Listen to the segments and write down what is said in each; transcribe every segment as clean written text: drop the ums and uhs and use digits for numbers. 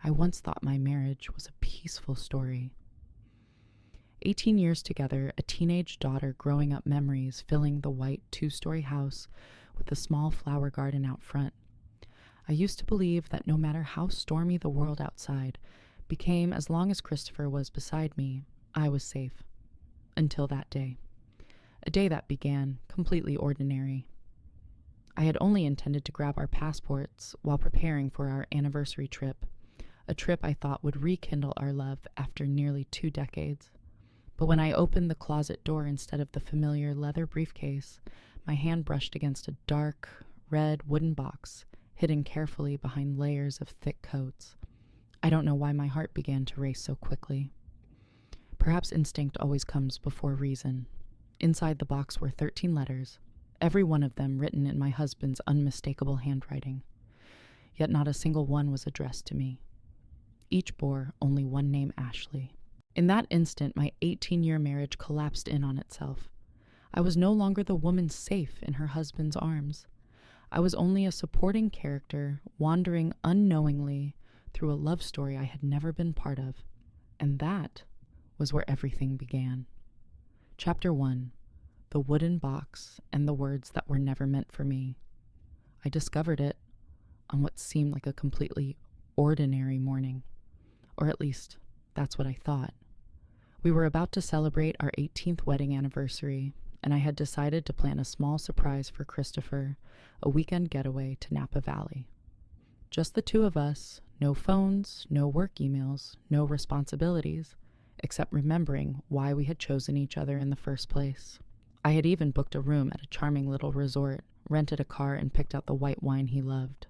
I once thought my marriage was a peaceful story. 18 years together, a teenage daughter growing up memories filling the white two-story house with a small flower garden out front. I used to believe that no matter how stormy the world outside became, as long as Christopher was beside me, I was safe. Until that day. A day that began completely ordinary. I had only intended to grab our passports while preparing for our anniversary trip, a trip I thought would rekindle our love after nearly 2 decades. But when I opened the closet door instead of the familiar leather briefcase, my hand brushed against a dark, red wooden box hidden carefully behind layers of thick coats. I don't know why my heart began to race so quickly. Perhaps instinct always comes before reason. Inside the box were 13 letters, every one of them written in my husband's unmistakable handwriting. Yet not a single one was addressed to me. Each bore only one name, Ashley. In that instant, my 18-year marriage collapsed in on itself. I was no longer the woman safe in her husband's arms. I was only a supporting character wandering unknowingly through a love story I had never been part of. And that was where everything began. Chapter 1. The wooden box and the words that were never meant for me. I discovered it on what seemed like a completely ordinary morning. Or at least, that's what I thought. We were about to celebrate our 18th wedding anniversary, and I had decided to plan a small surprise for Christopher, a weekend getaway to Napa Valley. Just the two of us, no phones, no work emails, no responsibilities, except remembering why we had chosen each other in the first place. I had even booked a room at a charming little resort, rented a car, and picked out the white wine he loved.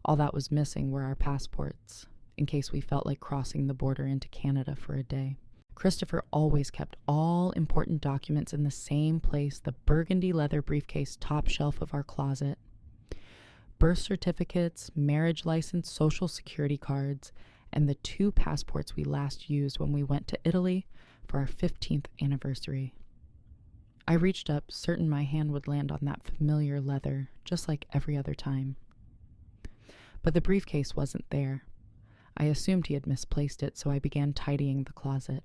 All that was missing were our passports, in case we felt like crossing the border into Canada for a day. Christopher always kept all important documents in the same place, the burgundy leather briefcase top shelf of our closet. Birth certificates, marriage license, social security cards, and the 2 passports we last used when we went to Italy for our 15th anniversary. I reached up, certain my hand would land on that familiar leather, just like every other time. But the briefcase wasn't there. I assumed he had misplaced it, so I began tidying the closet.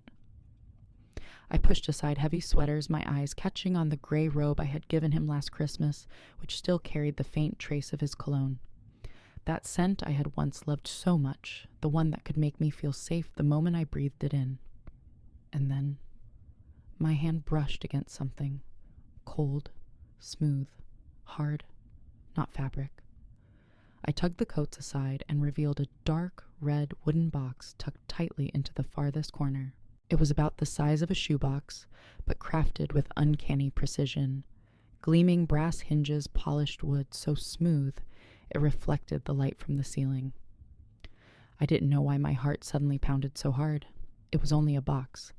I pushed aside heavy sweaters, my eyes catching on the gray robe I had given him last Christmas, which still carried the faint trace of his cologne. That scent I had once loved so much, the one that could make me feel safe the moment I breathed it in. And then, my hand brushed against something, cold, smooth, hard, not fabric. I tugged the coats aside and revealed a dark red wooden box tucked tightly into the farthest corner. It was about the size of a shoebox, but crafted with uncanny precision. Gleaming brass hinges, polished wood so smooth it reflected the light from the ceiling. I didn't know why my heart suddenly pounded so hard. It was only a box,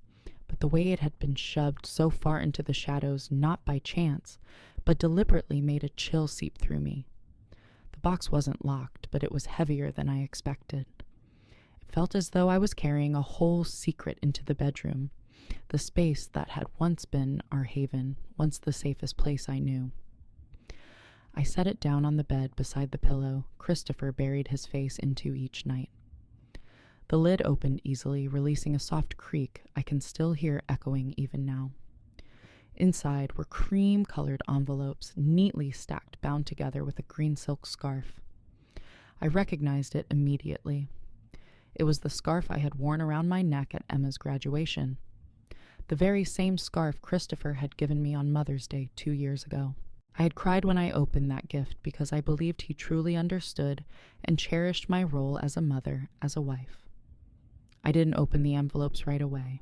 but the way it had been shoved so far into the shadows, not by chance, but deliberately, made a chill seep through me. The box wasn't locked, but it was heavier than I expected. It felt as though I was carrying a whole secret into the bedroom, the space that had once been our haven, once the safest place I knew. I set it down on the bed beside the pillow Christopher buried his face into each night. The lid opened easily, releasing a soft creak I can still hear echoing even now. Inside were cream-colored envelopes, neatly stacked, bound together with a green silk scarf. I recognized it immediately. It was the scarf I had worn around my neck at Emma's graduation. The very same scarf Christopher had given me on Mother's Day 2 years ago. I had cried when I opened that gift because I believed he truly understood and cherished my role as a mother, as a wife. I didn't open the envelopes right away.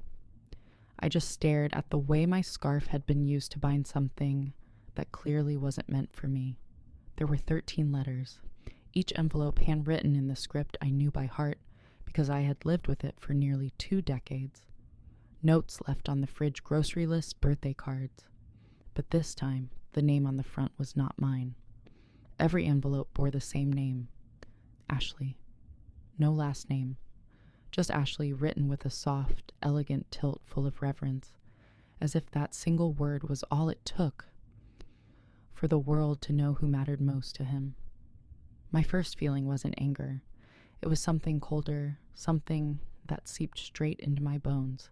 I just stared at the way my scarf had been used to bind something that clearly wasn't meant for me. There were 13 letters, each envelope handwritten in the script I knew by heart because I had lived with it for nearly 2 decades. Notes left on the fridge, grocery lists, birthday cards. But this time, the name on the front was not mine. Every envelope bore the same name, Ashley. No last name, just Ashley written with a soft, elegant tilt full of reverence, as if that single word was all it took for the world to know who mattered most to him. My first feeling wasn't anger. It was something colder, something that seeped straight into my bones.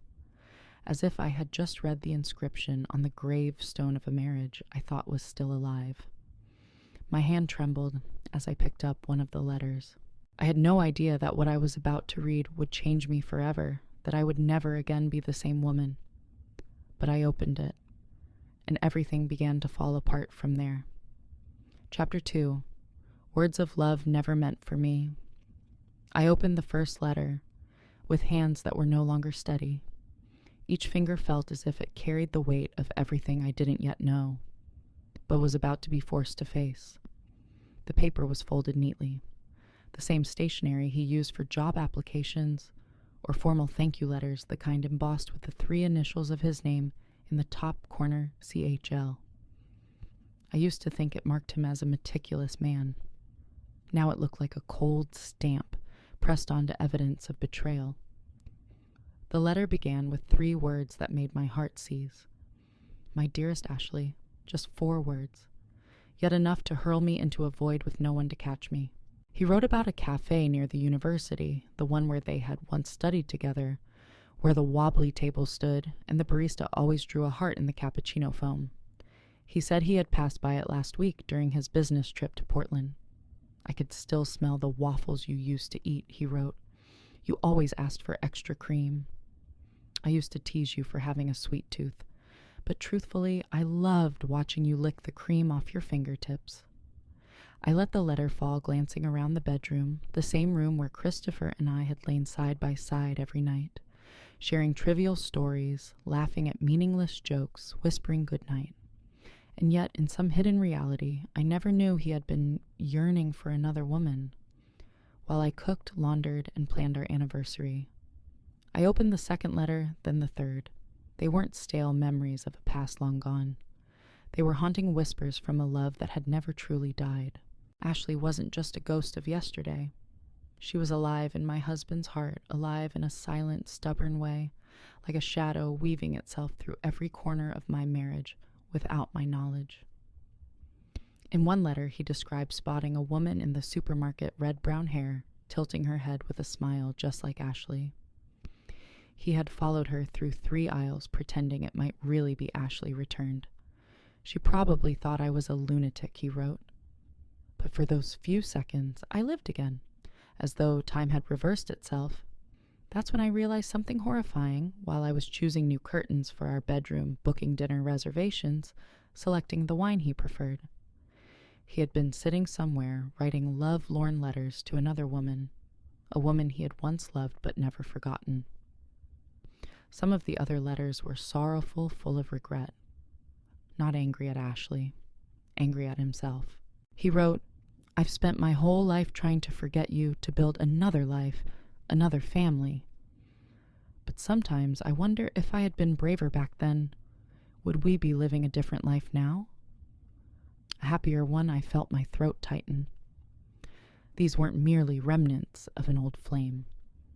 As if I had just read the inscription on the gravestone of a marriage I thought was still alive. My hand trembled as I picked up one of the letters. I had no idea that what I was about to read would change me forever, that I would never again be the same woman. But I opened it, and everything began to fall apart from there. Chapter 2. Words of love never meant for me. I opened the first letter, with hands that were no longer steady. Each finger felt as if it carried the weight of everything I didn't yet know, but was about to be forced to face. The paper was folded neatly, the same stationery he used for job applications or formal thank you letters, the kind embossed with the 3 initials of his name in the top corner, CHL. I used to think it marked him as a meticulous man. Now it looked like a cold stamp pressed onto evidence of betrayal. The letter began with 3 words that made my heart seize. My dearest Ashley, just 4 words, yet enough to hurl me into a void with no one to catch me. He wrote about a cafe near the university, the one where they had once studied together, where the wobbly table stood and the barista always drew a heart in the cappuccino foam. He said he had passed by it last week during his business trip to Portland. I could still smell the waffles you used to eat, he wrote. You always asked for extra cream. I used to tease you for having a sweet tooth, but truthfully, I loved watching you lick the cream off your fingertips. I let the letter fall, glancing around the bedroom, the same room where Christopher and I had lain side by side every night, sharing trivial stories, laughing at meaningless jokes, whispering goodnight. And yet, in some hidden reality, I never knew he had been yearning for another woman, while I cooked, laundered, and planned our anniversary. I opened the second letter, then the third. They weren't stale memories of a past long gone. They were haunting whispers from a love that had never truly died. Ashley wasn't just a ghost of yesterday. She was alive in my husband's heart, alive in a silent, stubborn way, like a shadow weaving itself through every corner of my marriage without my knowledge. In one letter, he described spotting a woman in the supermarket, red-brown hair, tilting her head with a smile just like Ashley. He had followed her through 3 aisles, pretending it might really be Ashley returned. She probably thought I was a lunatic, he wrote. But for those few seconds, I lived again, as though time had reversed itself. That's when I realized something horrifying while I was choosing new curtains for our bedroom, booking dinner reservations, selecting the wine he preferred. He had been sitting somewhere, writing love-lorn letters to another woman, a woman he had once loved but never forgotten. Some of the other letters were sorrowful, full of regret. Not angry at Ashley, angry at himself. He wrote, I've spent my whole life trying to forget you, to build another life, another family. But sometimes I wonder if I had been braver back then, would we be living a different life now? A happier one. I felt my throat tighten. These weren't merely remnants of an old flame.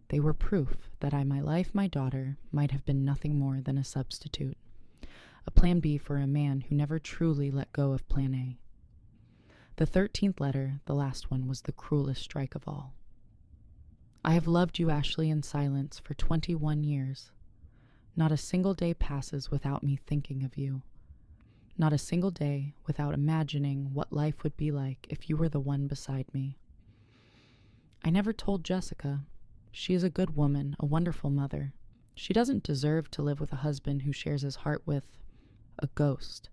They were proof that my life, my daughter, might have been nothing more than a substitute, a plan B for a man who never truly let go of plan A. The 13th letter, the last one, was the cruelest strike of all. I have loved you, Ashley, in silence for 21 years. Not a single day passes without me thinking of you. Not a single day without imagining what life would be like if you were the one beside me. I never told Jessica. She is a good woman, a wonderful mother. She doesn't deserve to live with a husband who shares his heart with a ghost.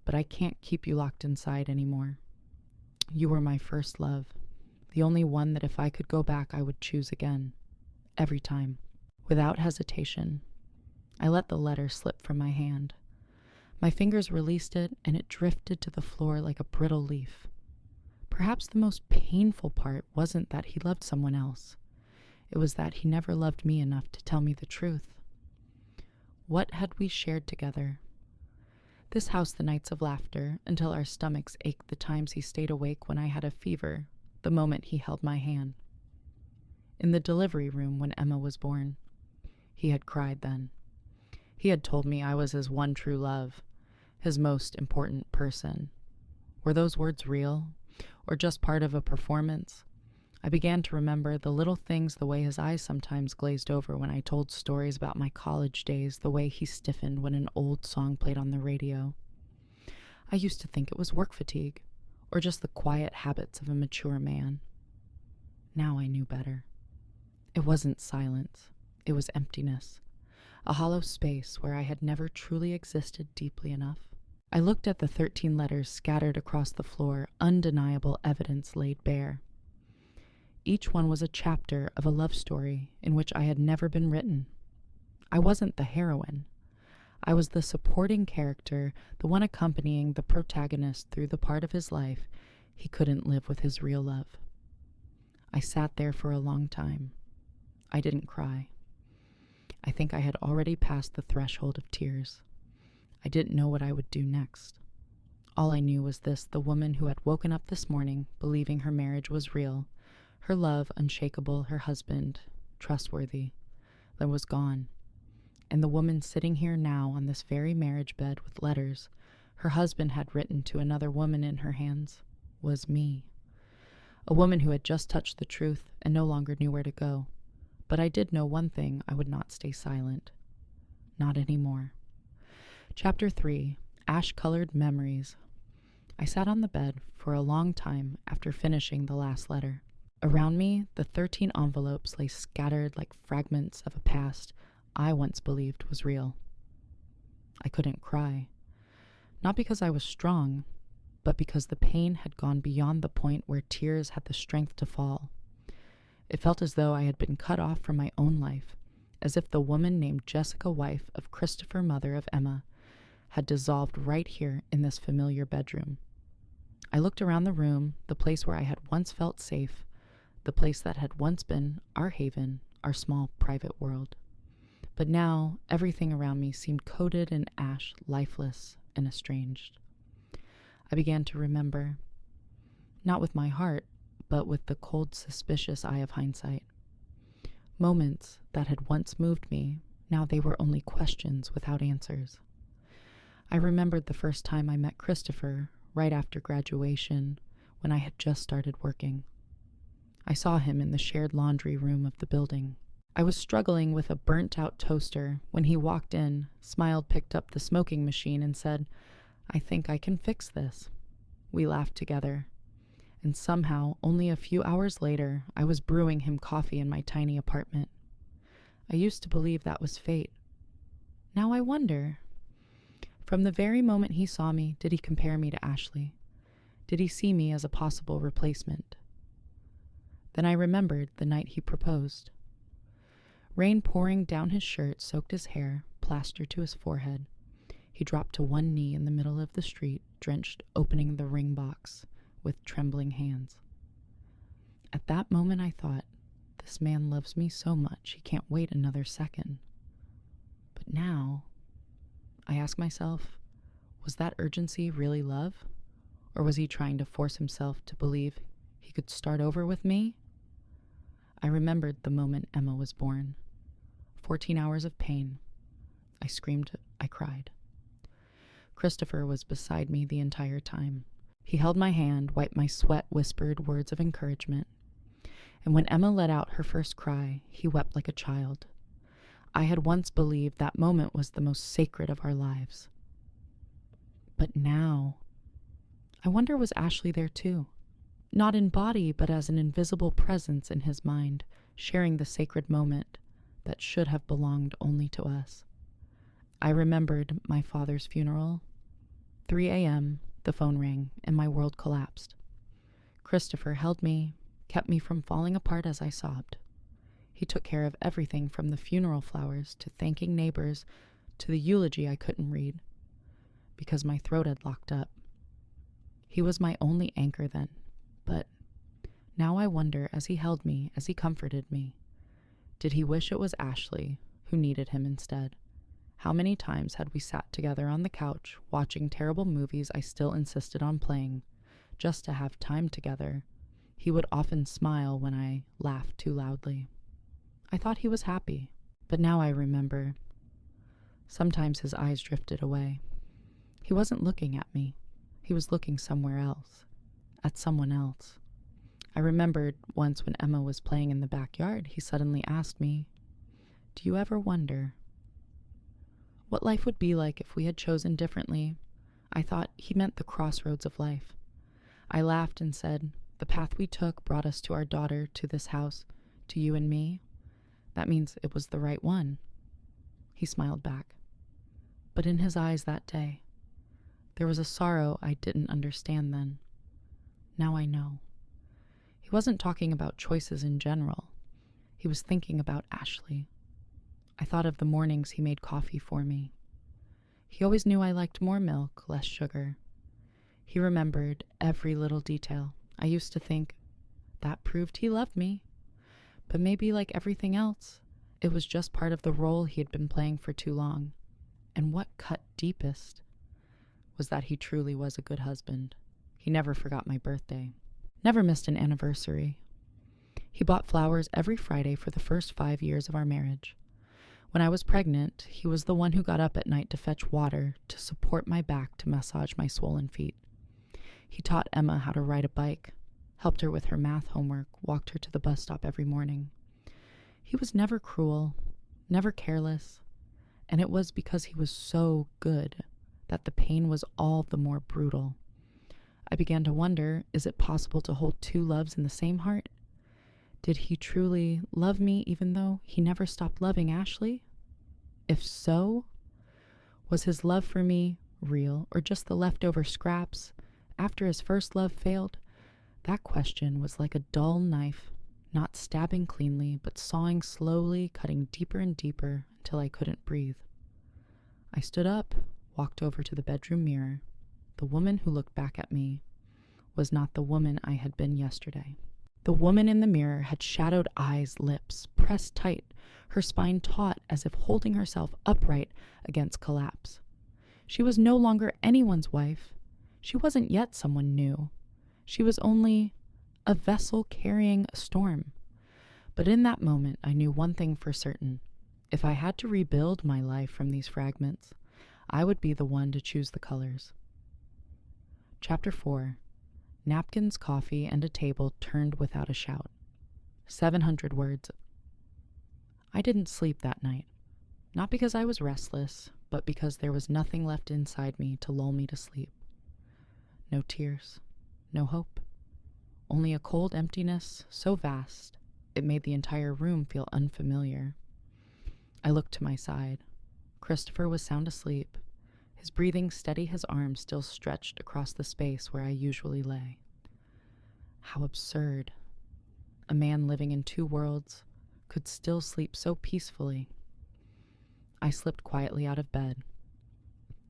But I can't keep you locked inside anymore. You were my first love, the only one that if I could go back I would choose again, every time. Without hesitation, I let the letter slip from my hand. My fingers released it, and it drifted to the floor like a brittle leaf. Perhaps the most painful part wasn't that he loved someone else. It was that he never loved me enough to tell me the truth. What had we shared together? This house the nights of laughter, until our stomachs ached the times he stayed awake when I had a fever, the moment he held my hand. In the delivery room when Emma was born. He had cried then. He had told me I was his one true love, his most important person. Were those words real, or just part of a performance? I began to remember the little things, the way his eyes sometimes glazed over when I told stories about my college days, the way he stiffened when an old song played on the radio. I used to think it was work fatigue, or just the quiet habits of a mature man. Now I knew better. It wasn't silence, it was emptiness, a hollow space where I had never truly existed deeply enough. I looked at the 13 letters scattered across the floor, undeniable evidence laid bare. Each one was a chapter of a love story in which I had never been written. I wasn't the heroine. I was the supporting character, the one accompanying the protagonist through the part of his life he couldn't live with his real love. I sat there for a long time. I didn't cry. I think I had already passed the threshold of tears. I didn't know what I would do next. All I knew was this: the woman who had woken up this morning believing her marriage was real, her love unshakable, her husband trustworthy, then was gone. And the woman sitting here now on this very marriage bed with letters her husband had written to another woman in her hands was me. A woman who had just touched the truth and no longer knew where to go. But I did know one thing: I would not stay silent. Not anymore. Chapter 3, Ash-Colored Memories. I sat on the bed for a long time after finishing the last letter. Around me, the 13 envelopes lay scattered like fragments of a past I once believed was real. I couldn't cry. Not because I was strong, but because the pain had gone beyond the point where tears had the strength to fall. It felt as though I had been cut off from my own life, as if the woman named Jessica, wife of Christopher, mother of Emma, had dissolved right here in this familiar bedroom. I looked around the room, the place where I had once felt safe, the place that had once been our haven, our small private world. But now everything around me seemed coated in ash, lifeless and estranged. I began to remember, not with my heart, but with the cold, suspicious eye of hindsight. Moments that had once moved me, now they were only questions without answers. I remembered the first time I met Christopher, right after graduation, when I had just started working. I saw him in the shared laundry room of the building. I was struggling with a burnt-out toaster when he walked in, smiled, picked up the smoking machine, and said, "I think I can fix this." We laughed together. And somehow, only a few hours later, I was brewing him coffee in my tiny apartment. I used to believe that was fate. Now I wonder. From the very moment he saw me, did he compare me to Ashley? Did he see me as a possible replacement? Then I remembered the night he proposed. Rain pouring down his shirt soaked his hair, plastered to his forehead. He dropped to one knee in the middle of the street, drenched, opening the ring box with trembling hands. At that moment I thought, this man loves me so much he can't wait another second. But now, I ask myself, was that urgency really love? Or was he trying to force himself to believe he could start over with me? I remembered the moment Emma was born. 14 hours of pain. I screamed, I cried. Christopher was beside me the entire time. He held my hand, wiped my sweat, whispered words of encouragement. And when Emma let out her first cry, he wept like a child. I had once believed that moment was the most sacred of our lives. But now, I wonder, was Ashley there too? Not in body, but as an invisible presence in his mind, sharing the sacred moment that should have belonged only to us. I remembered my father's funeral. 3 a.m., the phone rang, and my world collapsed. Christopher held me, kept me from falling apart as I sobbed. He took care of everything from the funeral flowers to thanking neighbors to the eulogy I couldn't read because my throat had locked up. He was my only anchor then. But now I wonder, as he held me, as he comforted me, did he wish it was Ashley who needed him instead? How many times had we sat together on the couch, watching terrible movies I still insisted on playing, just to have time together? He would often smile when I laughed too loudly. I thought he was happy, but now I remember. Sometimes his eyes drifted away. He wasn't looking at me. He was looking somewhere else. At someone else. I remembered once when Emma was playing in the backyard, he suddenly asked me, "Do you ever wonder what life would be like if we had chosen differently?" I thought he meant the crossroads of life. I laughed and said, "The path we took brought us to our daughter, to this house, to you and me. That means it was the right one." He smiled back. But in his eyes that day, there was a sorrow I didn't understand then. Now I know. He wasn't talking about choices in general. He was thinking about Ashley. I thought of the mornings he made coffee for me. He always knew I liked more milk, less sugar. He remembered every little detail. I used to think that proved he loved me. But maybe like everything else, it was just part of the role he had been playing for too long. And what cut deepest was that he truly was a good husband. He never forgot my birthday. Never missed an anniversary. He bought flowers every Friday for the first 5 years of our marriage. When I was pregnant, he was the one who got up at night to fetch water, to support my back, to massage my swollen feet. He taught Emma how to ride a bike, helped her with her math homework, walked her to the bus stop every morning. He was never cruel, never careless, and it was because he was so good that the pain was all the more brutal. I began to wonder, is it possible to hold two loves in the same heart? Did he truly love me even though he never stopped loving Ashley? If so, was his love for me real or just the leftover scraps after his first love failed? That question was like a dull knife, not stabbing cleanly, but sawing slowly, cutting deeper and deeper until I couldn't breathe. I stood up, walked over to the bedroom mirror. The woman who looked back at me was not the woman I had been yesterday. The woman in the mirror had shadowed eyes, lips pressed tight, her spine taut as if holding herself upright against collapse. She was no longer anyone's wife. She wasn't yet someone new. She was only a vessel carrying a storm. But in that moment, I knew one thing for certain. If I had to rebuild my life from these fragments, I would be the one to choose the colors. Chapter 4. Napkins, coffee, and a table turned without a shout. 700 words. I didn't sleep that night. Not because I was restless, but because there was nothing left inside me to lull me to sleep. No tears, no hope. Only a cold emptiness so vast it made the entire room feel unfamiliar. I looked to my side. Christopher was sound asleep, his breathing steady, his arms still stretched across the space where I usually lay. How absurd. A man living in two worlds could still sleep so peacefully. I slipped quietly out of bed.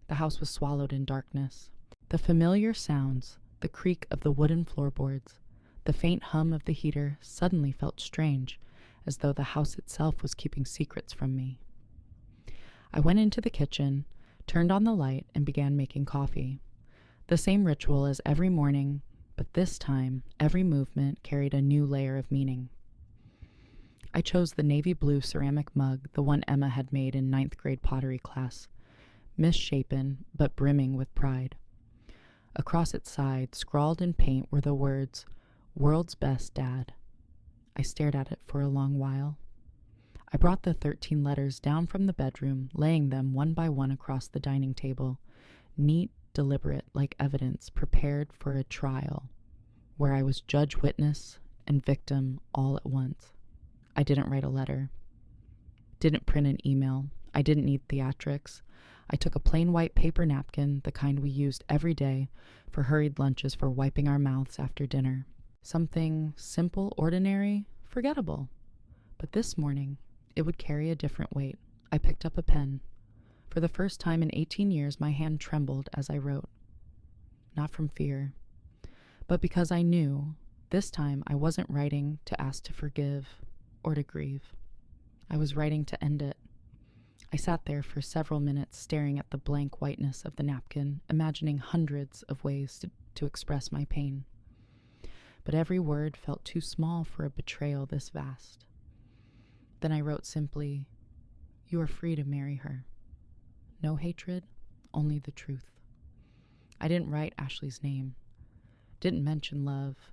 The house was swallowed in darkness. The familiar sounds, the creak of the wooden floorboards, the faint hum of the heater suddenly felt strange, as though the house itself was keeping secrets from me. I went into the kitchen, turned on the light, and began making coffee. The same ritual as every morning, but this time every movement carried a new layer of meaning. I chose the navy blue ceramic mug, the one Emma had made in 9th grade pottery class, misshapen but brimming with pride. Across its side, scrawled in paint, were the words, "World's Best Dad." I stared at it for a long while. I brought the 13 letters down from the bedroom, laying them one by one across the dining table, neat, deliberate, like evidence prepared for a trial, where I was judge, witness, and victim all at once. I didn't write a letter. Didn't print an email. I didn't need theatrics. I took a plain white paper napkin, the kind we used every day for hurried lunches, for wiping our mouths after dinner. Something simple, ordinary, forgettable. But this morning, it would carry a different weight. I picked up a pen. For the first time in 18 years, my hand trembled as I wrote. Not from fear, but because I knew this time I wasn't writing to ask to forgive or to grieve. I was writing to end it. I sat there for several minutes staring at the blank whiteness of the napkin, imagining hundreds of ways to express my pain. But every word felt too small for a betrayal this vast. Then I wrote simply, "You are free to marry her. No hatred, only the truth." I didn't write Ashley's name, didn't mention love,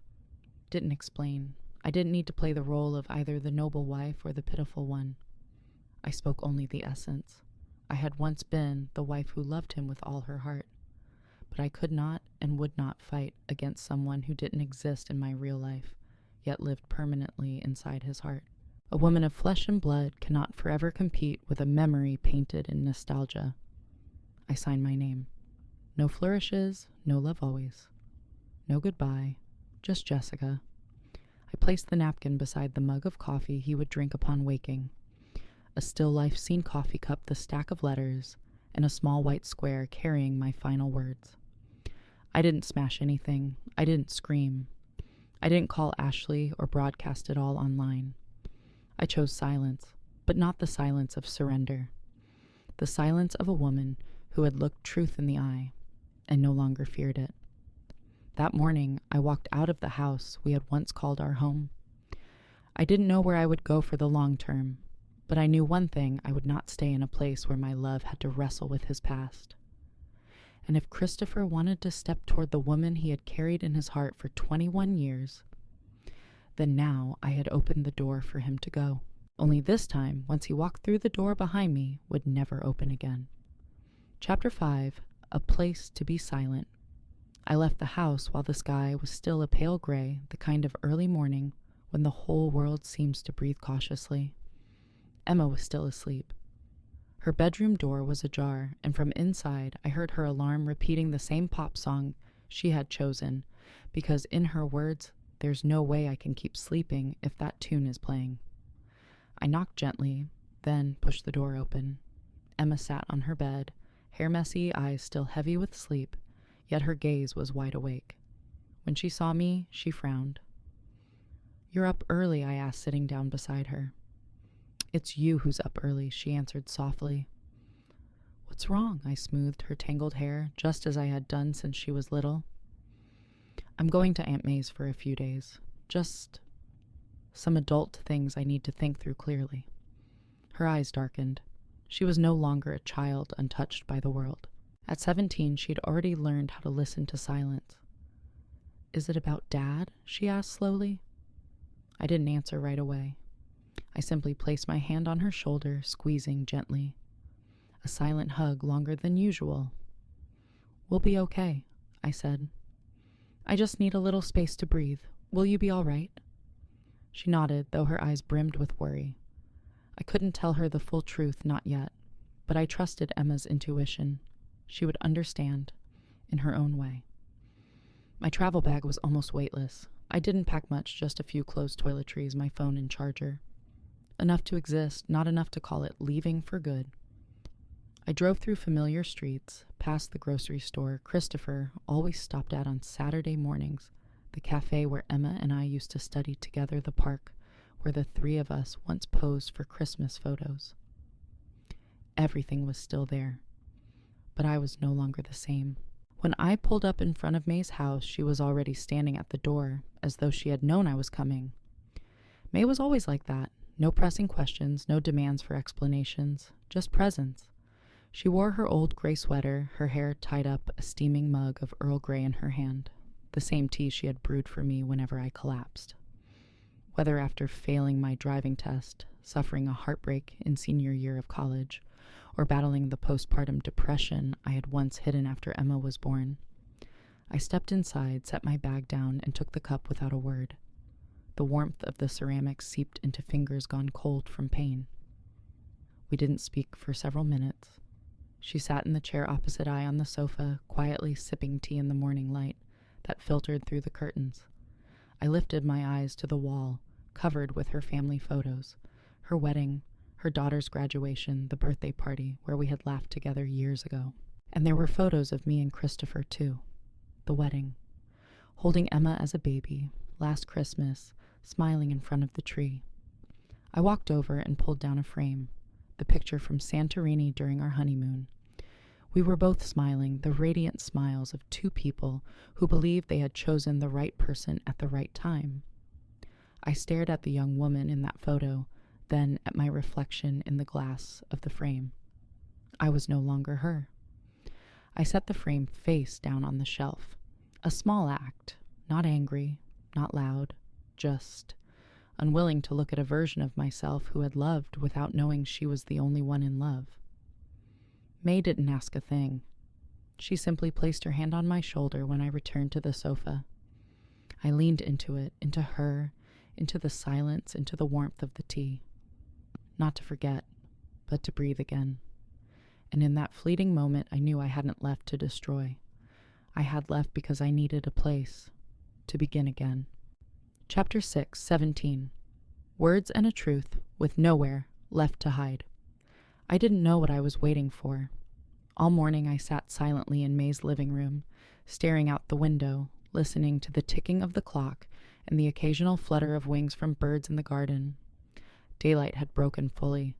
didn't explain. I didn't need to play the role of either the noble wife or the pitiful one. I spoke only the essence. I had once been the wife who loved him with all her heart, but I could not and would not fight against someone who didn't exist in my real life, yet lived permanently inside his heart. A woman of flesh and blood cannot forever compete with a memory painted in nostalgia. I signed my name. No flourishes, no love always. No goodbye, just Jessica. I placed the napkin beside the mug of coffee he would drink upon waking. A still life scene coffee cup, the stack of letters, and a small white square carrying my final words. I didn't smash anything. I didn't scream. I didn't call Ashley or broadcast it all online. I chose silence, but not the silence of surrender. The silence of a woman who had looked truth in the eye and no longer feared it. That morning, I walked out of the house we had once called our home. I didn't know where I would go for the long term, but I knew one thing: I would not stay in a place where my love had to wrestle with his past. And if Christopher wanted to step toward the woman he had carried in his heart for 21 years, then now I had opened the door for him to go. Only this time, once he walked through the door behind me, would never open again. Chapter 5, A Place to be Silent. I left the house while the sky was still a pale gray, the kind of early morning when the whole world seems to breathe cautiously. Emma was still asleep. Her bedroom door was ajar, and from inside I heard her alarm repeating the same pop song she had chosen, because in her words, "There's no way I can keep sleeping if that tune is playing." I knocked gently, then pushed the door open. Emma sat on her bed, hair messy, eyes still heavy with sleep, yet her gaze was wide awake. When she saw me, she frowned. "You're up early," I asked, sitting down beside her. "It's you who's up early," she answered softly. "What's wrong?" I smoothed her tangled hair, just as I had done since she was little. "I'm going to Aunt May's for a few days. Just some adult things I need to think through clearly." Her eyes darkened. She was no longer a child untouched by the world. At 17, she'd already learned how to listen to silence. "Is it about Dad?" she asked slowly. I didn't answer right away. I simply placed my hand on her shoulder, squeezing gently. A silent hug longer than usual. "We'll be okay," I said. "I just need a little space to breathe. Will you be all right?" She nodded, though her eyes brimmed with worry. I couldn't tell her the full truth, not yet, but I trusted Emma's intuition. She would understand, in her own way. My travel bag was almost weightless. I didn't pack much, just a few clothes, toiletries, my phone, and charger. Enough to exist, not enough to call it leaving for good. I drove through familiar streets, past the grocery store Christopher always stopped at on Saturday mornings, the cafe where Emma and I used to study together, the park where the three of us once posed for Christmas photos. Everything was still there, but I was no longer the same. When I pulled up in front of May's house, she was already standing at the door, as though she had known I was coming. May was always like that. No pressing questions, no demands for explanations, just presence. She wore her old gray sweater, her hair tied up, a steaming mug of Earl Grey in her hand, the same tea she had brewed for me whenever I collapsed. Whether after failing my driving test, suffering a heartbreak in senior year of college, or battling the postpartum depression I had once hidden after Emma was born, I stepped inside, set my bag down, and took the cup without a word. The warmth of the ceramics seeped into fingers gone cold from pain. We didn't speak for several minutes. She sat in the chair opposite I on the sofa, quietly sipping tea in the morning light that filtered through the curtains. I lifted my eyes to the wall, covered with her family photos, her wedding, her daughter's graduation, the birthday party where we had laughed together years ago. And there were photos of me and Christopher, too. The wedding. Holding Emma as a baby, last Christmas, smiling in front of the tree. I walked over and pulled down a frame, the picture from Santorini during our honeymoon. We were both smiling, the radiant smiles of two people who believed they had chosen the right person at the right time. I stared at the young woman in that photo, then at my reflection in the glass of the frame. I was no longer her. I set the frame face down on the shelf. A small act, not angry, not loud, just unwilling to look at a version of myself who had loved without knowing she was the only one in love. May didn't ask a thing. She simply placed her hand on my shoulder when I returned to the sofa. I leaned into it, into her, into the silence, into the warmth of the tea. Not to forget, but to breathe again. And in that fleeting moment, I knew I hadn't left to destroy. I had left because I needed a place to begin again. Chapter 6, 17. Words and a truth with nowhere left to hide. I didn't know what I was waiting for. All morning I sat silently in May's living room, staring out the window, listening to the ticking of the clock and the occasional flutter of wings from birds in the garden. Daylight had broken fully.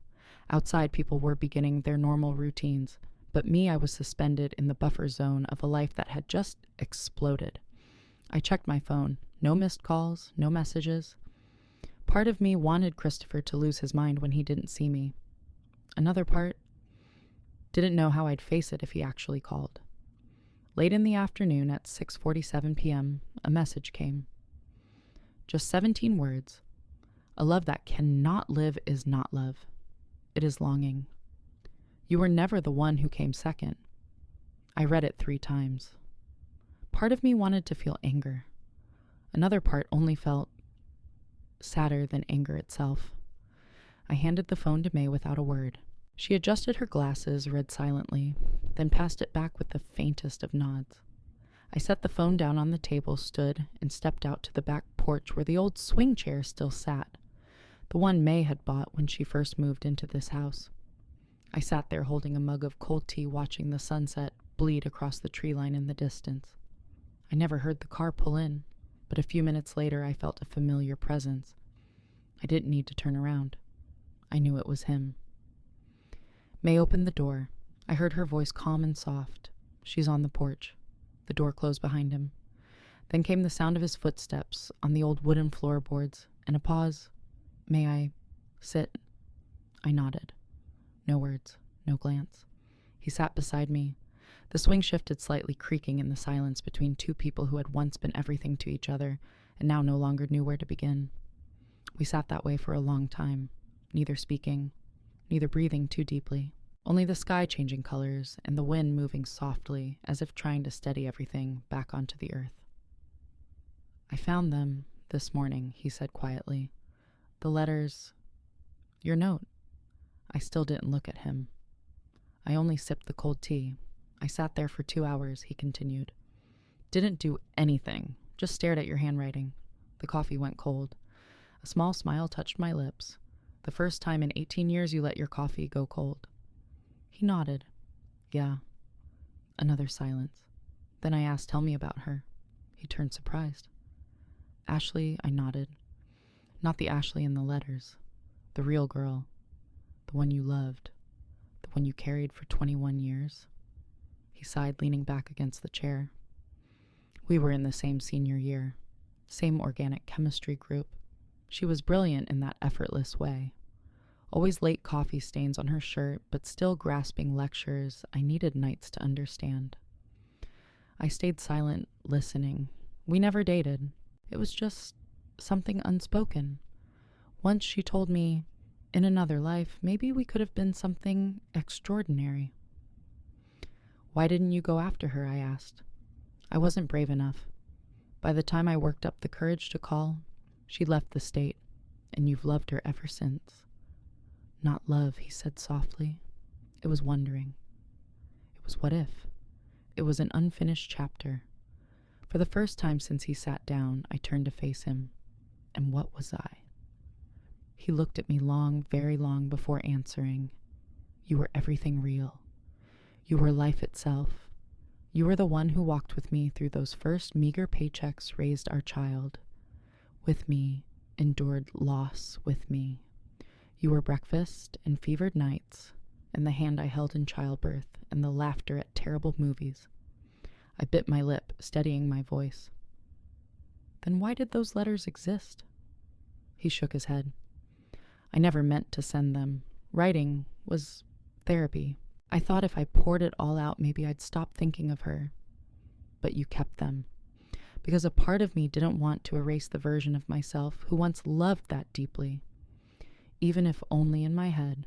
Outside, people were beginning their normal routines, but me, I was suspended in the buffer zone of a life that had just exploded. I checked my phone. No missed calls, no messages. Part of me wanted Christopher to lose his mind when he didn't see me. Another part didn't know how I'd face it if he actually called. Late in the afternoon at 6:47 p.m., a message came. Just 17 words. A love that cannot live is not love. It is longing. You were never the one who came second. I read it 3 times. Part of me wanted to feel anger. Another part only felt sadder than anger itself. I handed the phone to May without a word. She adjusted her glasses, read silently, then passed it back with the faintest of nods. I set the phone down on the table, stood, and stepped out to the back porch where the old swing chair still sat, the one May had bought when she first moved into this house. I sat there holding a mug of cold tea, watching the sunset bleed across the tree line in the distance. I never heard the car pull in, but a few minutes later I felt a familiar presence. I didn't need to turn around. I knew it was him. May opened the door. I heard her voice calm and soft. She's on the porch. The door closed behind him. Then came the sound of his footsteps on the old wooden floorboards, and a pause. May I sit? I nodded. No words, no glance. He sat beside me. The swing shifted slightly, creaking in the silence between 2 people who had once been everything to each other and now no longer knew where to begin. We sat that way for a long time, neither speaking, neither breathing too deeply, only the sky changing colors and the wind moving softly as if trying to steady everything back onto the earth. I found them this morning, he said quietly. The letters, your note. I still didn't look at him. I only sipped the cold tea. I sat there for 2 hours, he continued. Didn't do anything, just stared at your handwriting. The coffee went cold. A small smile touched my lips. The first time in 18 years you let your coffee go cold. He nodded. Yeah. Another silence. Then I asked, tell me about her. He turned surprised. Ashley, I nodded. Not the Ashley in the letters. The real girl. The one you loved. The one you carried for 21 years. He sighed, leaning back against the chair. We were in the same senior year. Same organic chemistry group. She was brilliant in that effortless way. Always late coffee stains on her shirt, but still grasping lectures I needed nights to understand. I stayed silent, listening. We never dated. It was just something unspoken. Once she told me, in another life, maybe we could have been something extraordinary. Why didn't you go after her? I asked. I wasn't brave enough. By the time I worked up the courage to call, she left the state, and you've loved her ever since. Not love, he said softly. It was wondering. It was what if. It was an unfinished chapter. For the first time since he sat down, I turned to face him. And what was I? He looked at me long, very long before answering. You were everything real. You were life itself. You were the one who walked with me through those first meager paychecks, raised our child. With me, endured loss with me. You were breakfast and fevered nights, and the hand I held in childbirth, and the laughter at terrible movies. I bit my lip, steadying my voice. Then why did those letters exist? He shook his head. I never meant to send them. Writing was therapy. I thought if I poured it all out, maybe I'd stop thinking of her. But you kept them. because a part of me didn't want to erase the version of myself who once loved that deeply, even if only in my head.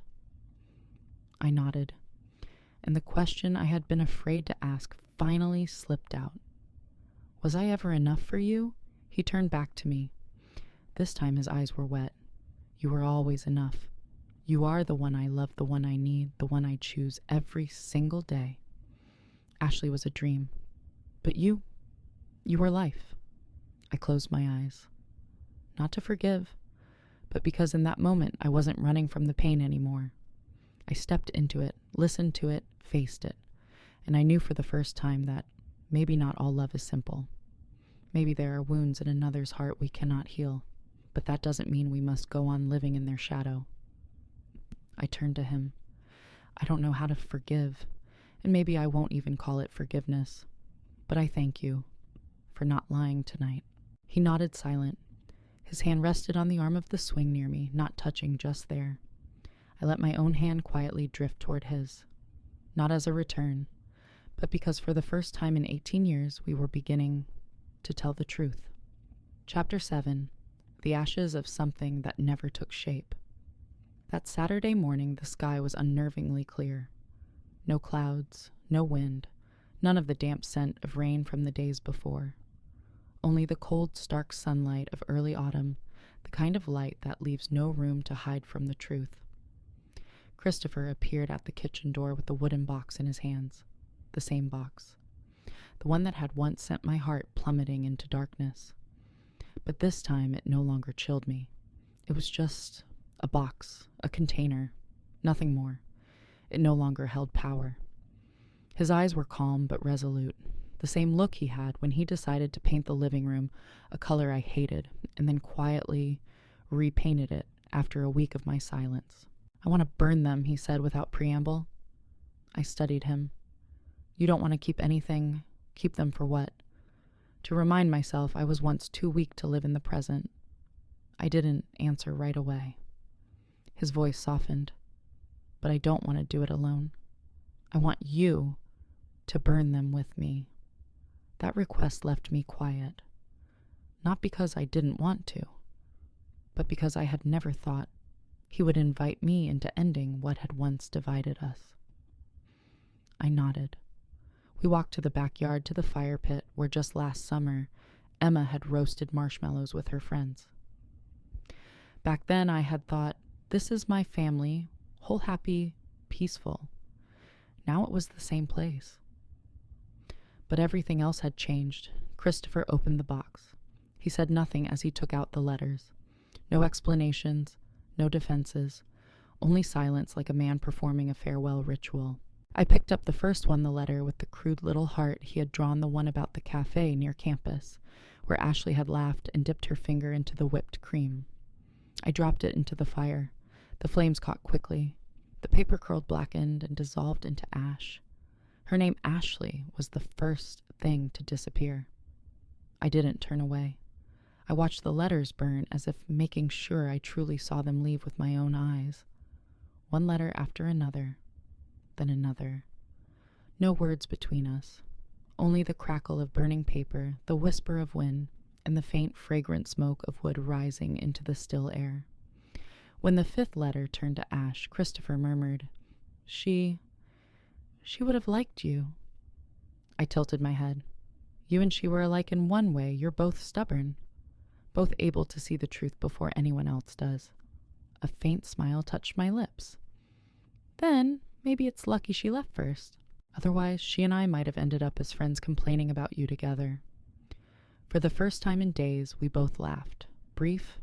I nodded, and the question I had been afraid to ask finally slipped out. Was I ever enough for you? He turned back to me. This time his eyes were wet. You were always enough. You are the one I love, the one I need, the one I choose every single day. Ashley was a dream. But you were life. I closed my eyes. Not to forgive, but because in that moment I wasn't running from the pain anymore. I stepped into it, listened to it, faced it, and I knew for the first time that maybe not all love is simple. Maybe there are wounds in another's heart we cannot heal, but that doesn't mean we must go on living in their shadow. I turned to him. I don't know how to forgive, and maybe I won't even call it forgiveness, but I thank you for not lying tonight. He nodded silent. His hand rested on the arm of the swing near me, not touching, just there. I let my own hand quietly drift toward his, not as a return, but because for the first time in 18 years we were beginning to tell the truth. Chapter 7. The Ashes of Something That Never Took Shape. That Saturday morning the sky was unnervingly clear. No clouds, no wind, none of the damp scent of rain from the days before. Only the cold, stark sunlight of early autumn, the kind of light that leaves no room to hide from the truth. Christopher appeared at the kitchen door with the wooden box in his hands. The same box. The one that had once sent my heart plummeting into darkness. But this time it no longer chilled me. It was just a box, a container, nothing more. It no longer held power. His eyes were calm but resolute, the same look he had when he decided to paint the living room a color I hated and then quietly repainted it after a week of my silence. I want to burn them, he said without preamble. I studied him. You don't want to keep anything. Keep them for what? To remind myself I was once too weak to live in the present. I didn't answer right away. His voice softened. But I don't want to do it alone. I want you to burn them with me. That request left me quiet. Not because I didn't want to, but because I had never thought he would invite me into ending what had once divided us. I nodded. We walked to the backyard to the fire pit where just last summer Emma had roasted marshmallows with her friends. Back then I had thought, this is my family, whole happy, peaceful. Now it was the same place. But everything else had changed. Christopher opened the box. He said nothing as he took out the letters. No explanations, no defenses, only silence like a man performing a farewell ritual. I picked up the first one, the letter with the crude little heart he had drawn, the one about the cafe near campus, where Ashley had laughed and dipped her finger into the whipped cream. I dropped it into the fire. The flames caught quickly. The paper curled, blackened, and dissolved into ash. Her name, Ashley, was the first thing to disappear. I didn't turn away. I watched the letters burn as if making sure I truly saw them leave with my own eyes. One letter after another, then another. No words between us. Only the crackle of burning paper, the whisper of wind, and the faint, fragrant smoke of wood rising into the still air. When the fifth letter turned to ash, Christopher murmured, She would have liked you. I tilted my head. You and she were alike in one way. You're both stubborn. Both able to see the truth before anyone else does. A faint smile touched my lips. Then, maybe it's lucky she left first. Otherwise, she and I might have ended up as friends complaining about you together. For the first time in days, we both laughed. Brief,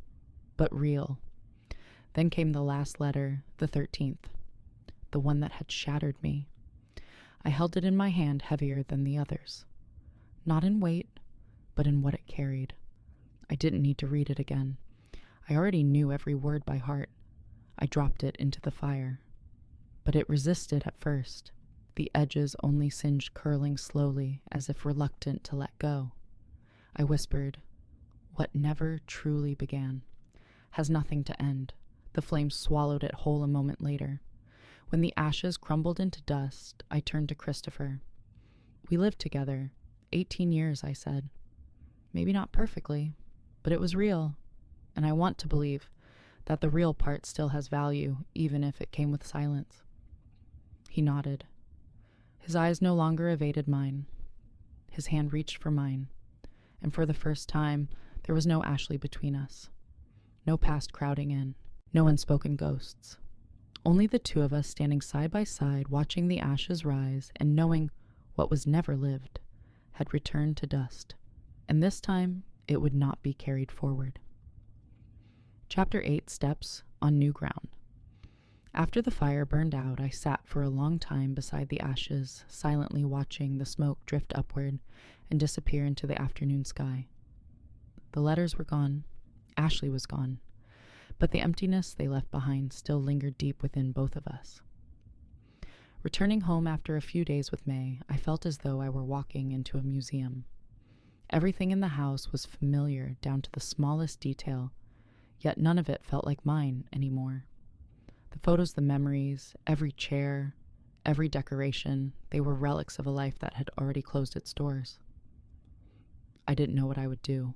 but real. Then came the last letter, the 13th. The one that had shattered me. I held it in my hand heavier than the others. Not in weight, but in what it carried. I didn't need to read it again. I already knew every word by heart. I dropped it into the fire. But it resisted at first, the edges only singed, curling slowly as if reluctant to let go. I whispered, What never truly began has nothing to end. The flames swallowed it whole a moment later. When the ashes crumbled into dust, I turned to Christopher. We lived together. 18 years, I said. Maybe not perfectly, but it was real, and I want to believe that the real part still has value, even if it came with silence. He nodded. His eyes no longer evaded mine. His hand reached for mine, and for the first time, there was no Ashley between us. No past crowding in, no unspoken ghosts. Only the two of us standing side by side, watching the ashes rise and knowing what was never lived had returned to dust, and this time it would not be carried forward. Chapter 8, Steps on New Ground. After the fire burned out, I sat for a long time beside the ashes, silently watching the smoke drift upward and disappear into the afternoon sky. The letters were gone. Ashley was gone. But the emptiness they left behind still lingered deep within both of us. Returning home after a few days with May, I felt as though I were walking into a museum. Everything in the house was familiar down to the smallest detail, yet none of it felt like mine anymore. The photos, the memories, every chair, every decoration, they were relics of a life that had already closed its doors. I didn't know what I would do.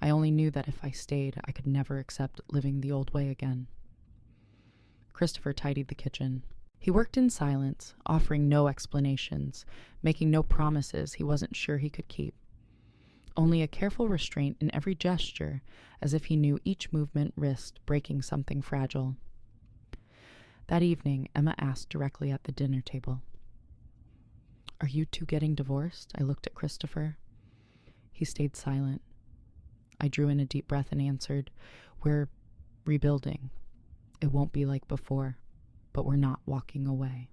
I only knew that if I stayed, I could never accept living the old way again. Christopher tidied the kitchen. He worked in silence, offering no explanations, making no promises he wasn't sure he could keep. Only a careful restraint in every gesture, as if he knew each movement risked breaking something fragile. That evening, Emma asked directly at the dinner table, "Are you two getting divorced?" I looked at Christopher. He stayed silent. I drew in a deep breath and answered, "We're rebuilding. It won't be like before, but we're not walking away."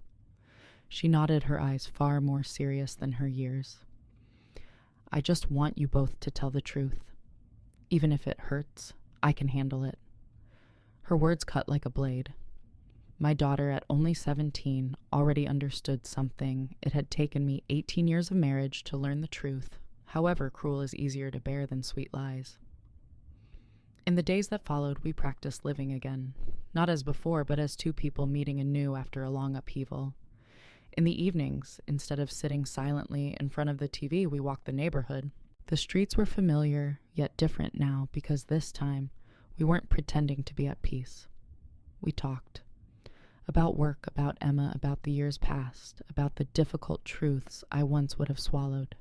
She nodded, her eyes far more serious than her years. "I just want you both to tell the truth. Even if it hurts, I can handle it." Her words cut like a blade. My daughter, at only 17, already understood something. It had taken me 18 years of marriage to learn the truth. However, cruel is easier to bear than sweet lies. In the days that followed, we practiced living again, not as before, but as two people meeting anew after a long upheaval. In the evenings, instead of sitting silently in front of the TV, we walked the neighborhood. The streets were familiar, yet different now, because this time, we weren't pretending to be at peace. We talked. About work, about Emma, about the years past, about the difficult truths I once would have swallowed.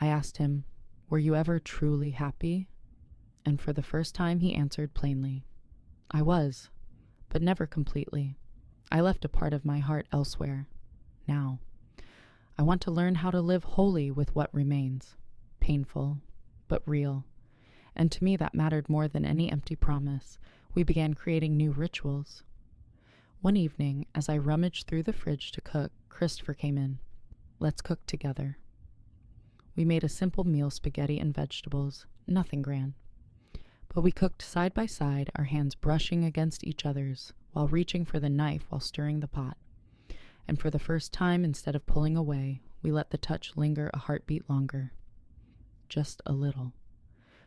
I asked him, "Were you ever truly happy?" And for the first time he answered plainly, "I was, but never completely. I left a part of my heart elsewhere. Now, I want to learn how to live wholly with what remains. Painful, but real." And to me that mattered more than any empty promise. We began creating new rituals. One evening, as I rummaged through the fridge to cook, Christopher came in. "Let's cook together." We made a simple meal, spaghetti and vegetables, nothing grand. But we cooked side by side, our hands brushing against each other's, while reaching for the knife while stirring the pot. And for the first time, instead of pulling away, we let the touch linger a heartbeat longer. Just a little,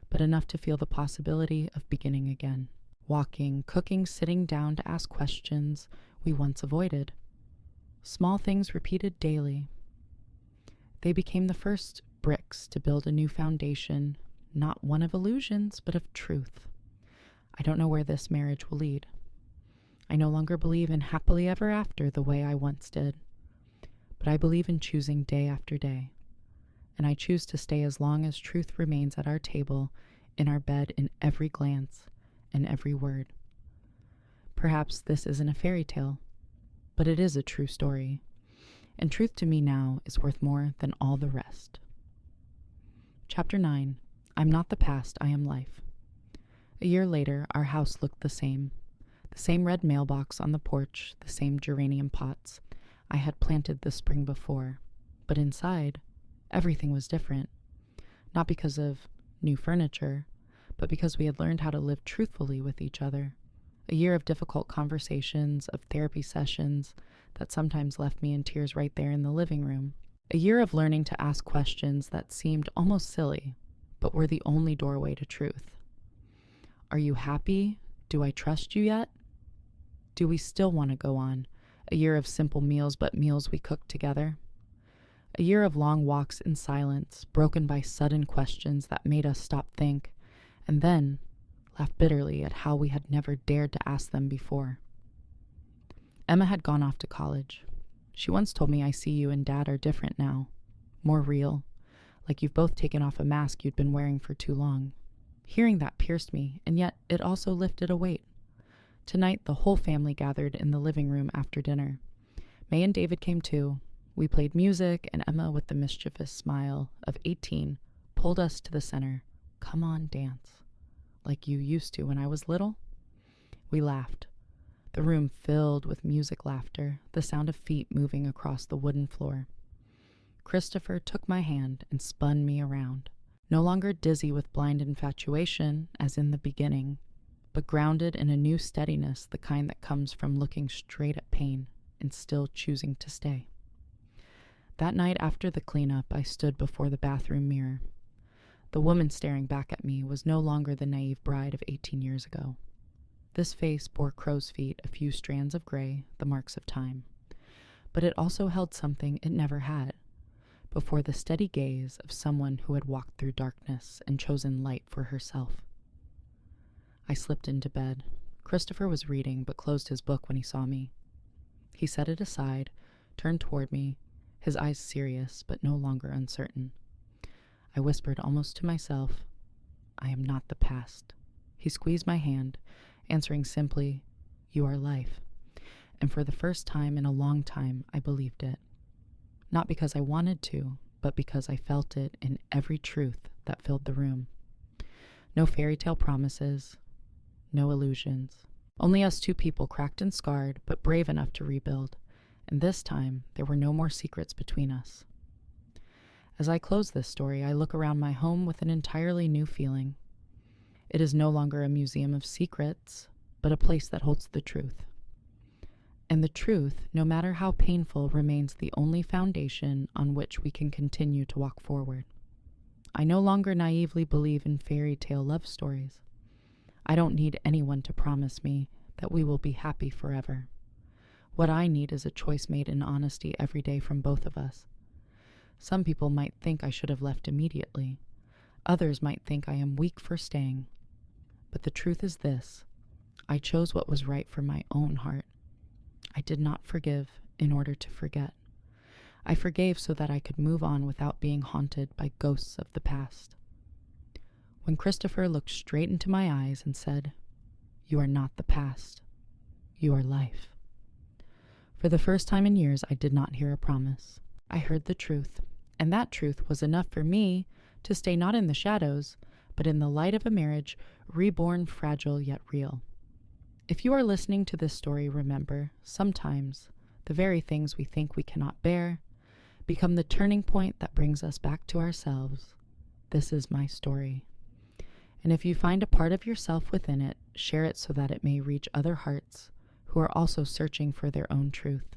but enough to feel the possibility of beginning again. Walking, cooking, sitting down to ask questions we once avoided. Small things repeated daily. They became the first bricks to build a new foundation, not one of illusions, but of truth. I don't know where this marriage will lead. I no longer believe in happily ever after the way I once did, but I believe in choosing day after day, and I choose to stay as long as truth remains at our table, in our bed, in every glance and every word. Perhaps this isn't a fairy tale, but it is a true story, and truth to me now is worth more than all the rest. Chapter 9. I'm not the past, I am life. A year later, our house looked the same red mailbox on the porch, the same geranium pots I had planted the spring before, but inside, everything was different. Not because of new furniture, but because we had learned how to live truthfully with each other. A year of difficult conversations, of therapy sessions that sometimes left me in tears right there in the living room. A year of learning to ask questions that seemed almost silly, but were the only doorway to truth. Are you happy? Do I trust you yet? Do we still want to go on? A year of simple meals, but meals we cooked together. A year of long walks in silence, broken by sudden questions that made us stop think, and then laugh bitterly at how we had never dared to ask them before. Emma had gone off to college. She once told me, "I see you and Dad are different now, more real, like you've both taken off a mask you'd been wearing for too long." Hearing that pierced me, and yet it also lifted a weight. Tonight, the whole family gathered in the living room after dinner. May and David came too. We played music, and Emma, with the mischievous smile of 18, pulled us to the center. "Come on, dance. Like you used to when I was little?" We laughed. The room filled with music laughter, the sound of feet moving across the wooden floor. Christopher took my hand and spun me around, no longer dizzy with blind infatuation, as in the beginning, but grounded in a new steadiness, the kind that comes from looking straight at pain and still choosing to stay. That night after the cleanup, I stood before the bathroom mirror. The woman staring back at me was no longer the naive bride of 18 years ago. This face bore crow's feet, a few strands of gray, the marks of time. But it also held something it never had, before the steady gaze of someone who had walked through darkness and chosen light for herself. I slipped into bed. Christopher was reading, but closed his book when he saw me. He set it aside, turned toward me, his eyes serious, but no longer uncertain. I whispered almost to myself, "I am not the past." He squeezed my hand, answering simply, "You are life." And for the first time in a long time, I believed it. Not because I wanted to, but because I felt it in every truth that filled the room. No fairy tale promises, no illusions. Only us two people, cracked and scarred, but brave enough to rebuild. And this time, there were no more secrets between us. As I close this story, I look around my home with an entirely new feeling. It is no longer a museum of secrets, but a place that holds the truth. And the truth, no matter how painful, remains the only foundation on which we can continue to walk forward. I no longer naively believe in fairy tale love stories. I don't need anyone to promise me that we will be happy forever. What I need is a choice made in honesty every day from both of us. Some people might think I should have left immediately. Others might think I am weak for staying. But the truth is this: I chose what was right for my own heart. I did not forgive in order to forget. I forgave so that I could move on without being haunted by ghosts of the past. When Christopher looked straight into my eyes and said, "You are not the past. You are life." For the first time in years, I did not hear a promise. I heard the truth, and that truth was enough for me to stay not in the shadows, but in the light of a marriage, reborn, fragile, yet real. If you are listening to this story, remember, sometimes the very things we think we cannot bear become the turning point that brings us back to ourselves. This is my story. And if you find a part of yourself within it, share it so that it may reach other hearts who are also searching for their own truth.